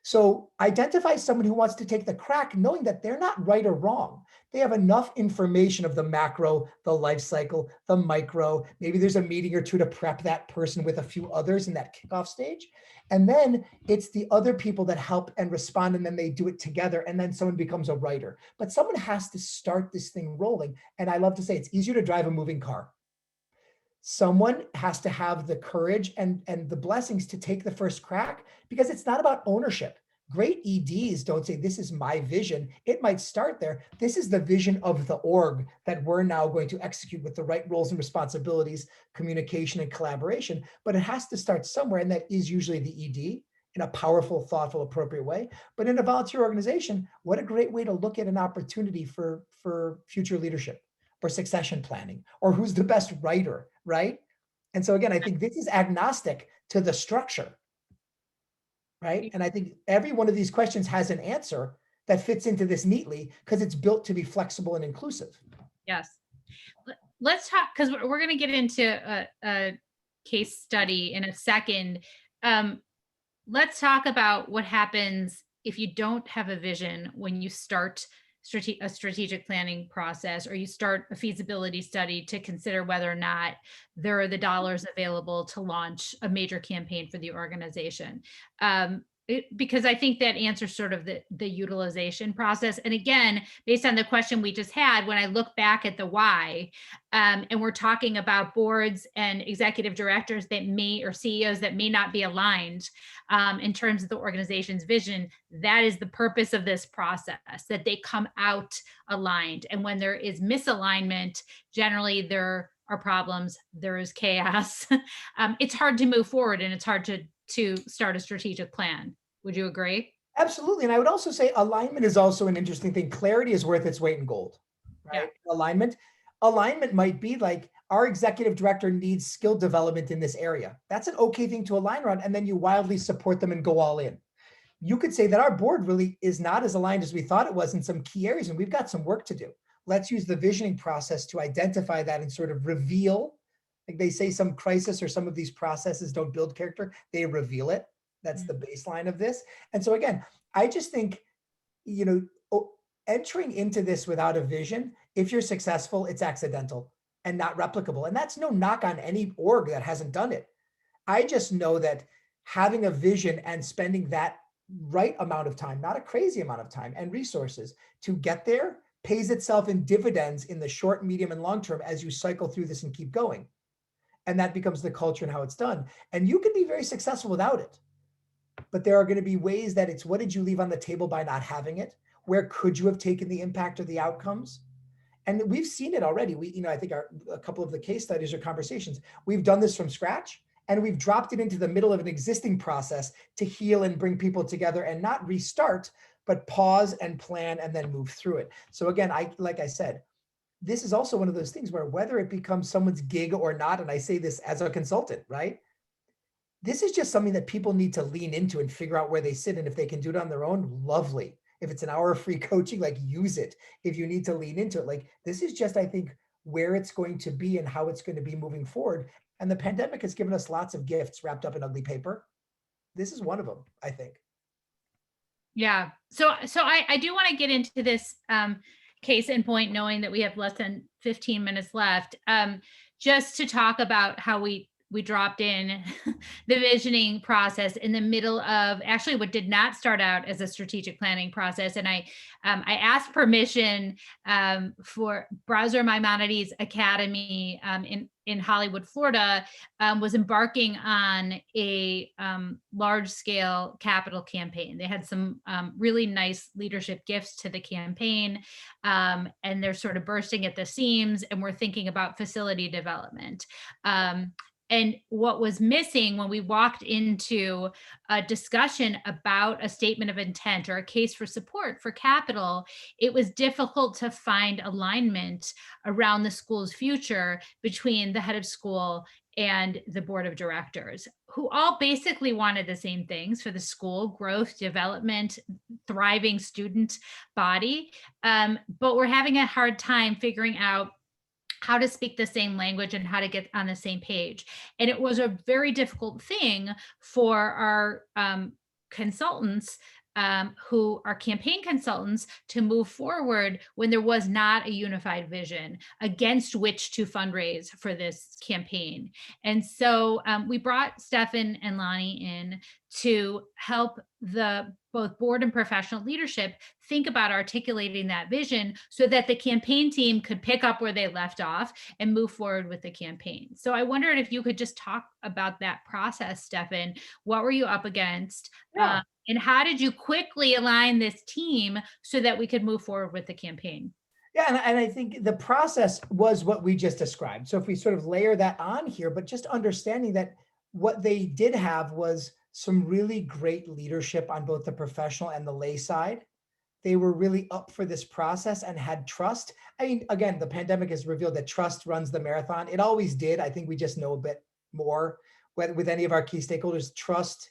So identify someone who wants to take the crack, knowing that they're not right or wrong. They have enough information of the macro, the life cycle, the micro. Maybe there's a meeting or two to prep that person with a few others in that kickoff stage. And then it's the other people that help and respond, and then they do it together, and then someone becomes a writer. But someone has to start this thing rolling. And I love to say it's easier to drive a moving car. Someone has to have the courage and the blessings to take the first crack, because it's not about ownership. Great EDs don't say, this is my vision. It might start there. This is the vision of the org that we're now going to execute with the right roles and responsibilities, communication and collaboration. But it has to start somewhere, and that is usually the ED in a powerful, thoughtful, appropriate way. But in a volunteer organization, what a great way to look at an opportunity for future leadership or succession planning, or who's the best writer, right? And so again, I think this is agnostic to the structure, right? And I think every one of these questions has an answer that fits into this neatly, because it's built to be flexible and inclusive. Yes. Let's talk, because we're going to get into a case study in a second. Um, let's talk about what happens if you don't have a vision when you start a strategic planning process, or you start a feasibility study to consider whether or not there are the dollars available to launch a major campaign for the organization. Because I think that answers sort of the utilization process. And again, based on the question we just had, when I look back at the why, and we're talking about boards and executive directors that may, or CEOs that may not be aligned in terms of the organization's vision, that is the purpose of this process, that they come out aligned. And when there is misalignment, generally there are problems, there is chaos. It's hard to move forward, and it's hard to start a strategic plan. Would you agree? Absolutely. And I would also say alignment is also an interesting thing. Clarity is worth its weight in gold, Yeah. right? Alignment might be like, our executive director needs skill development in this area. That's an okay thing to align around. And then you wildly support them and go all in. You could say that our board really is not as aligned as we thought it was in some key areas, and we've got some work to do. Let's use the visioning process to identify that and sort of reveal. Like they say, some crisis or some of these processes don't build character, they reveal it. That's the baseline of this. And so again, I just think, entering into this without a vision, if you're successful, it's accidental and not replicable. And that's no knock on any org that hasn't done it. I just know that having a vision and spending that right amount of time, not a crazy amount of time and resources to get there, pays itself in dividends in the short, medium, and long term as you cycle through this and keep going. And that becomes the culture and how it's done. And you can be very successful without it. But there are going to be ways that it's, what did you leave on the table by not having it? Where could you have taken the impact or the outcomes? And we've seen it already. I think a couple of the case studies or conversations, we've done this from scratch, and we've dropped it into the middle of an existing process to heal and bring people together and not restart, but pause and plan and then move through it. So again, like I said, this is also one of those things where whether it becomes someone's gig or not, and I say this as a consultant, right? This is just something that people need to lean into and figure out where they sit. And if they can do it on their own, lovely. If it's an hour of free coaching, like, use it. If you need to lean into it, like, this is just, I think, where it's going to be and how it's going to be moving forward. And the pandemic has given us lots of gifts wrapped up in ugly paper. This is one of them, I think. Yeah. So I do want to get into this case in point, knowing that we have less than 15 minutes left, just to talk about how we dropped in the visioning process in the middle of actually what did not start out as a strategic planning process. And I asked permission for Browser Maimonides Academy in Hollywood, Florida, was embarking on a large scale capital campaign. They had some really nice leadership gifts to the campaign, and they're sort of bursting at the seams, and we're thinking about facility development. And what was missing when we walked into a discussion about a statement of intent or a case for support for capital, it was difficult to find alignment around the school's future between the head of school and the board of directors, who all basically wanted the same things for the school: growth, development, thriving student body. But we're having a hard time figuring out how to speak the same language and how to get on the same page. And it was a very difficult thing for our consultants, who are campaign consultants, to move forward when there was not a unified vision against which to fundraise for this campaign. And so we brought Stefan and Lonnie in to help the both board and professional leadership think about articulating that vision so that the campaign team could pick up where they left off and move forward with the campaign. So I wondered if you could just talk about that process, Stefan. What were you up against? Yeah. And how did you quickly align this team so that we could move forward with the campaign? Yeah, and I think the process was what we just described. So if we sort of layer that on here, but just understanding that what they did have was some really great leadership on both the professional and the lay side. They were really up for this process and had trust. I mean, again, the pandemic has revealed that trust runs the marathon. It always did. I think we just know a bit more with any of our key stakeholders. Trust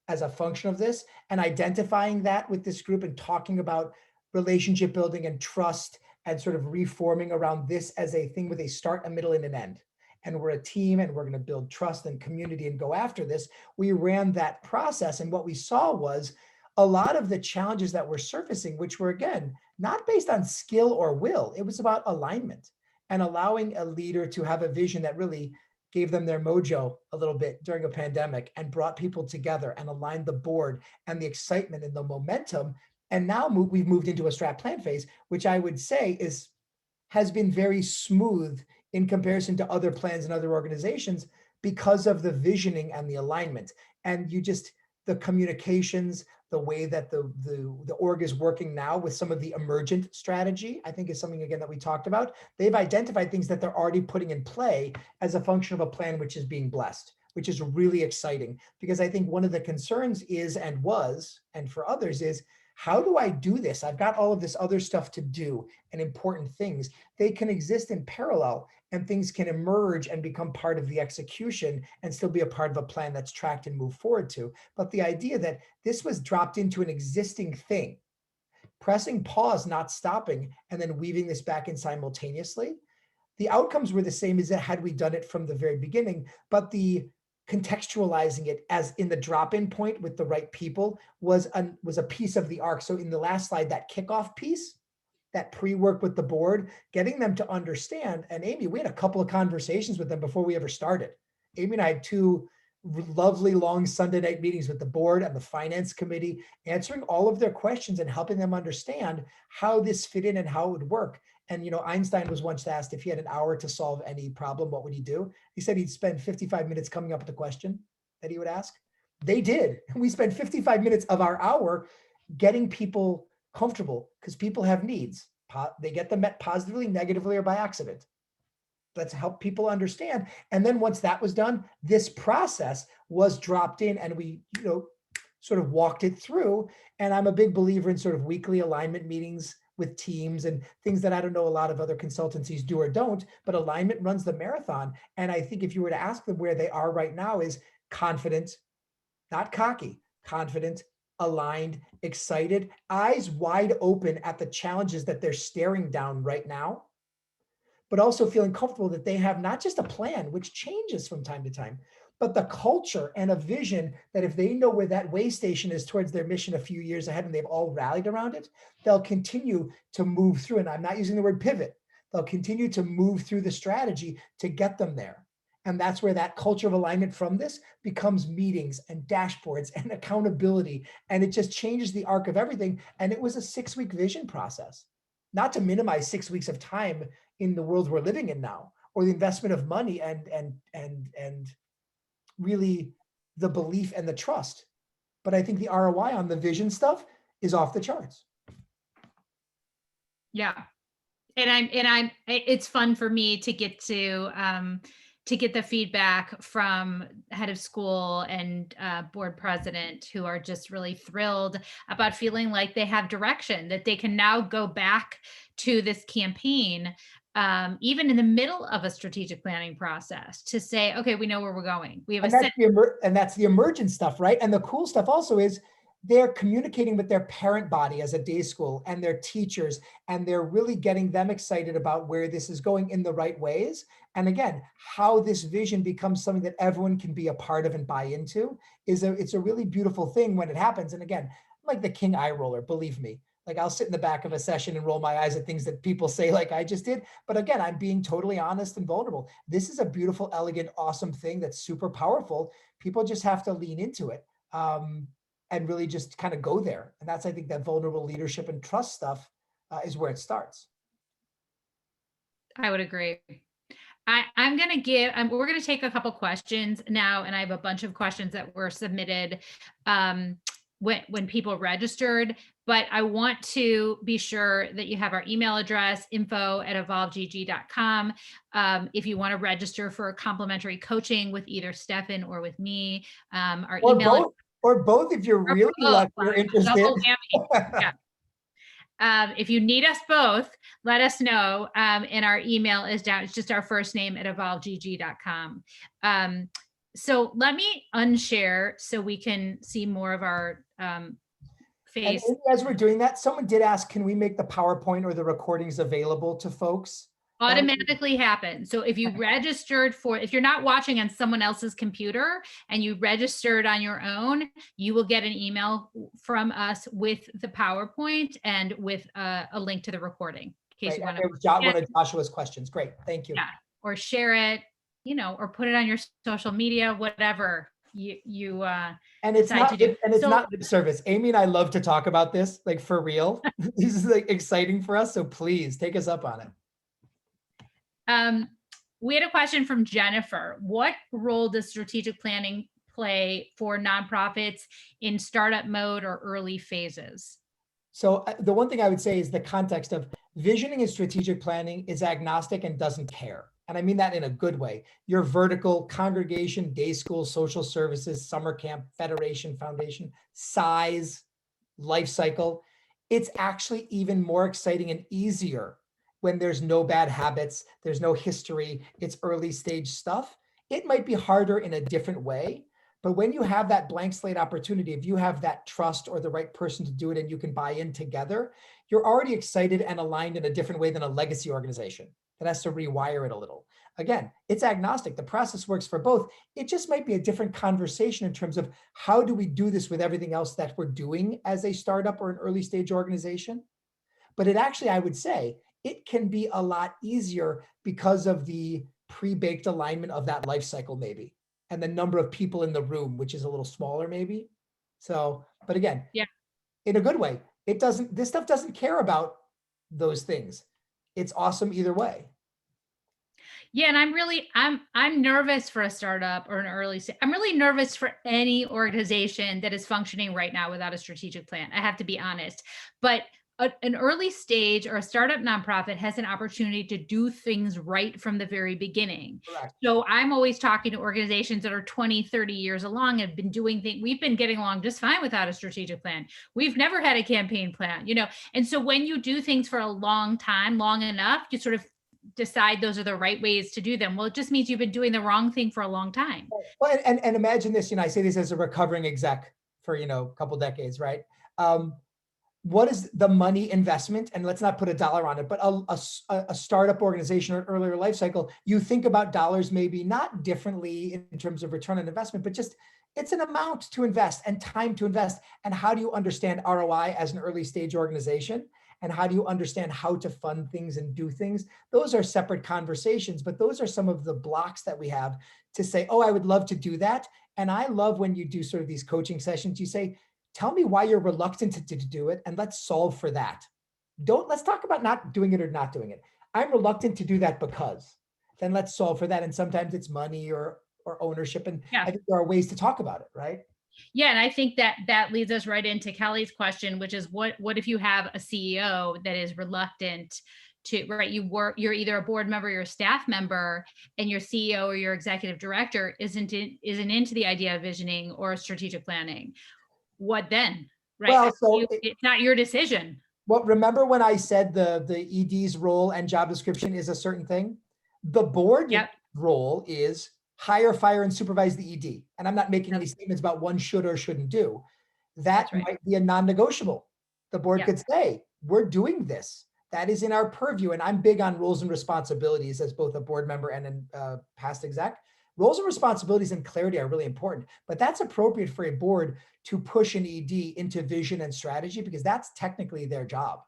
as a function of this, and identifying that with this group and talking about relationship building and trust and sort of reforming around this as a thing with a start, a middle, and an end. And we're a team and we're going to build trust and community and go after this. We ran that process. And what we saw was a lot of the challenges that were surfacing, which were, again, not based on skill or will. It was about alignment and allowing a leader to have a vision that really gave them their mojo a little bit during a pandemic and brought people together and aligned the board and the excitement and the momentum. And now we've moved into a strat plan phase, which I would say has been very smooth in comparison to other plans and other organizations because of the visioning and the alignment. And the communications, the way that the org is working now with some of the emergent strategy, I think is something, again, that we talked about. They've identified things that they're already putting in play as a function of a plan which is being blessed, which is really exciting. Because I think one of the concerns is, and for others is, how do I do this? I've got all of this other stuff to do and important things. They can exist in parallel and things can emerge and become part of the execution and still be a part of a plan that's tracked and moved forward to. But the idea that this was dropped into an existing thing, pressing pause, not stopping, and then weaving this back in simultaneously, the outcomes were the same as had we done it from the very beginning, but the contextualizing it as in the drop-in point with the right people was a piece of the arc. So in the last slide, that kickoff piece, that pre-work with the board, getting them to understand. And Amy, we had a couple of conversations with them before we ever started. Amy and I had 2 lovely long Sunday night meetings with the board and the finance committee, answering all of their questions and helping them understand how this fit in and how it would work. And, Einstein was once asked if he had an hour to solve any problem, what would he do? He said he'd spend 55 minutes coming up with a question that he would ask. They did. We spent 55 minutes of our hour getting people comfortable because people have needs. They get them met positively, negatively, or by accident. Let's help people understand. And then once that was done, this process was dropped in and we, sort of walked it through. And I'm a big believer in sort of weekly alignment meetings with teams and things that I don't know a lot of other consultancies do or don't, but alignment runs the marathon. And I think if you were to ask them where they are right now is confident, not cocky, confident, aligned, excited, eyes wide open at the challenges that they're staring down right now, but also feeling comfortable that they have not just a plan, which changes from time to time, but the culture and a vision that if they know where that way station is towards their mission a few years ahead and they've all rallied around it, they'll continue to move through. And I'm not using the word pivot. They'll continue to move through the strategy to get them there. And that's where that culture of alignment from this becomes meetings and dashboards and accountability. And it just changes the arc of everything. And it was a 6-week vision process, not to minimize 6 weeks of time in the world we're living in now, or the investment of money and really the belief and the trust. But I think the ROI on the vision stuff is off the charts. Yeah. And it's fun for me to get the feedback from head of school and board president who are just really thrilled about feeling like they have direction, that they can now go back to this campaign, even in the middle of a strategic planning process, to say, okay, we know where we're going. We have and that's the emergent stuff, right? And the cool stuff also is they're communicating with their parent body as a day school and their teachers, and they're really getting them excited about where this is going in the right ways. And again, how this vision becomes something that everyone can be a part of and buy into it's a really beautiful thing when it happens. And again, I'm like the king eye roller, believe me. Like I'll sit in the back of a session and roll my eyes at things that people say like I just did. But again, I'm being totally honest and vulnerable. This is a beautiful, elegant, awesome thing that's super powerful. People just have to lean into it and really just kind of go there. And that's, I think, that vulnerable leadership and trust stuff is where it starts. I would agree. we're going to take a couple questions now, and I have a bunch of questions that were submitted when people registered, but I want to be sure that you have our email address, info@evolvegg.com. If you want to register for a complimentary coaching with either Stefan or with me, our email. Or both if you're really lucky or interested. Yeah. If you need us both, let us know. And our email is down. It's just our first name @evolvegg.com. So let me unshare so we can see more of our And face. as we're doing that, someone did ask, can we make the PowerPoint or the recordings available to folks? That would be Automatically happen. So if you registered if you're not watching on someone else's computer and you registered on your own, you will get an email from us with the PowerPoint and with a link to the recording in case great. you want It was to, one of Joshua's questions. Great. Thank you. yeah, or share it, or put it on your social media, whatever you And it's decide to not, do. and it's So not lip service. Amy and I love to talk about this, like for real. This is like exciting for us. So please take us up on it. we had a question from Jennifer. What role does strategic planning play for nonprofits in startup mode or early phases? So the one thing I would say is the context of visioning and strategic planning is agnostic and doesn't care. And I mean that in a good way. Your vertical, congregation, day school, social services, summer camp, federation, foundation, size, life cycle. It's actually even more exciting and easier when there's no bad habits, there's no history, it's early stage stuff. It might be harder in a different way, but when you have that blank slate opportunity, if you have that trust or the right person to do it and you can buy in together, you're already excited and aligned in a different way than a legacy organization that has to rewire it a little. Again, it's agnostic. The process works for both. It just might be a different conversation in terms of how do we do this with everything else that we're doing as a startup or an early stage organization. But it actually, I would say, it can be a lot easier because of the pre-baked alignment of that life cycle maybe, and the number of people in the room, which is a little smaller maybe. So, but again, Yeah. in a good way, this stuff doesn't care about those things. It's awesome either way. Yeah, and I'm nervous for a startup or an early stage. I'm really nervous for any organization that is functioning right now without a strategic plan. I have to be honest. But an early stage or a startup nonprofit has an opportunity to do things right from the very beginning. Correct. So I'm always talking to organizations that are 20, 30 years along and have been doing things. We've been getting along just fine without a strategic plan. We've never had a campaign plan, And so when you do things for a long time, long enough, you sort of decide those are the right ways to do them. Well, it just means you've been doing the wrong thing for a long time. Well, and imagine this, I say this as a recovering exec for, a couple decades, right? What is the money investment? And let's not put a dollar on it, but a startup organization or an earlier life cycle, you think about dollars maybe not differently in terms of return on investment, but just it's an amount to invest and time to invest. And how do you understand ROI as an early stage organization? And how do you understand how to fund things and do things? Those are separate conversations, but those are some of the blocks that we have to say, oh, I would love to do that. And I love when you do sort of these coaching sessions, you say, tell me why you're reluctant to do it, and let's solve for that. Let's talk about not doing it or not doing it. I'm reluctant to do that because, then let's solve for that. And sometimes it's money or ownership. And Yeah. I think there are ways to talk about it, right? Yeah, and I think that leads us right into Kelly's question, which is what if you have a CEO that is reluctant to, right? You're either a board member, you're a staff member, and your CEO or your executive director isn't into the idea of visioning or strategic planning. What then? Right? Well, It's not your decision. Well, remember when I said the ED's role and job description is a certain thing? The board role is hire, fire, and supervise the ED. And I'm not making any statements about one should or shouldn't do. That might be a non-negotiable. The board could say, we're doing this. That is in our purview. And I'm big on roles and responsibilities as both a board member and a past exec. Roles and responsibilities and clarity are really important, but that's appropriate for a board to push an ED into vision and strategy because that's technically their job.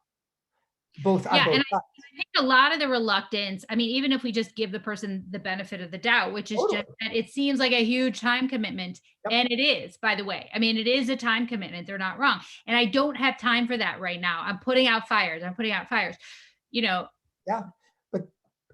And I think a lot of the reluctance, even if we just give the person the benefit of the doubt, which is just that it seems like a huge time commitment. And it is, by the way. It is a time commitment. They're not wrong. And I don't have time for that right now. I'm putting out fires. Yeah.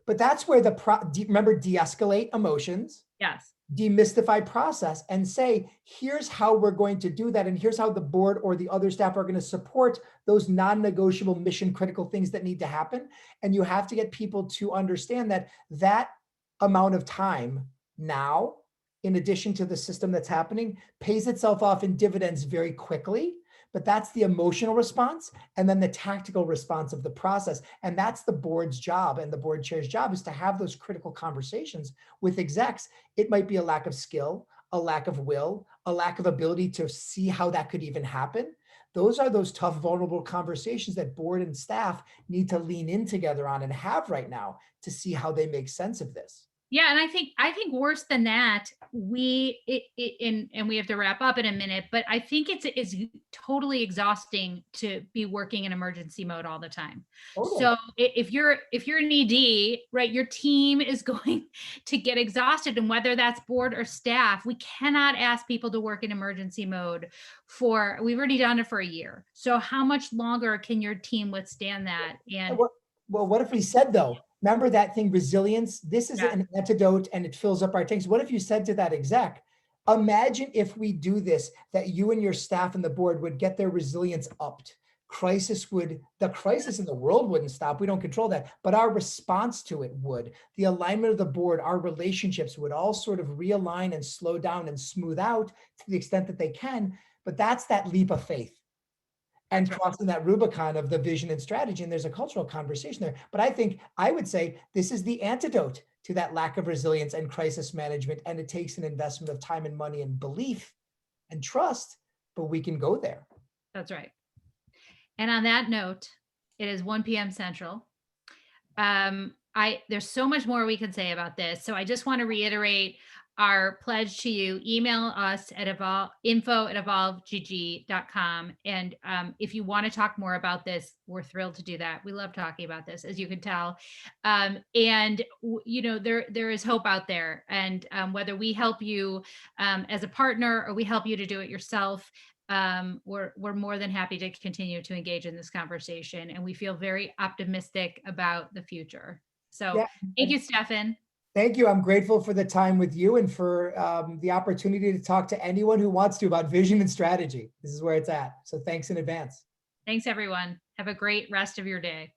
But that's where remember, de-escalate emotions. Yes. Demystify process and say, here's how we're going to do that. And here's how the board or the other staff are going to support those non-negotiable mission critical things that need to happen. And you have to get people to understand that amount of time now, in addition to the system that's happening, pays itself off in dividends very quickly. But that's the emotional response and then the tactical response of the process. And that's the board's job and the board chair's job is to have those critical conversations with execs. It might be a lack of skill a lack of will, a lack of ability to see how that could even happen. Those are those tough, vulnerable conversations that board and staff need to lean in together on and have right now to see how they make sense of this. Yeah, and I think worse than that, and we have to wrap up in a minute, but I think it's totally exhausting to be working in emergency mode all the time. Totally. So if you're an ED, right, your team is going to get exhausted, and whether that's board or staff, we cannot ask people to work in emergency mode we've already done it for a year. So how much longer can your team withstand that? And What if we said though, remember that thing, resilience? This is yeah, an antidote and it fills up our tanks. What if you said to that exec, imagine if we do this, that you and your staff and the board would get their resilience upped. The crisis in the world wouldn't stop. We don't control that, but our response to it would. The alignment of the board, our relationships would all sort of realign and slow down and smooth out to the extent that they can. But that's that leap of faith and that's right. crossing that Rubicon of the vision and strategy. And there's a cultural conversation there. But I would say this is the antidote to that lack of resilience and crisis management. And it takes an investment of time and money and belief and trust, but we can go there. That's right. And on that note, it is 1 p.m. Central. There's so much more we can say about this. So I just want to reiterate our pledge to you. Email us at info@evolvegg.com. And if you want to talk more about this, we're thrilled to do that. We love talking about this, as you can tell. There is hope out there. And whether we help you as a partner or we help you to do it yourself, we're more than happy to continue to engage in this conversation. And we feel very optimistic about the future. So Yeah. thank you, Stefan. Thank you. I'm grateful for the time with you and for the opportunity to talk to anyone who wants to about vision and strategy. This is where it's at. So thanks in advance. Thanks, everyone. Have a great rest of your day.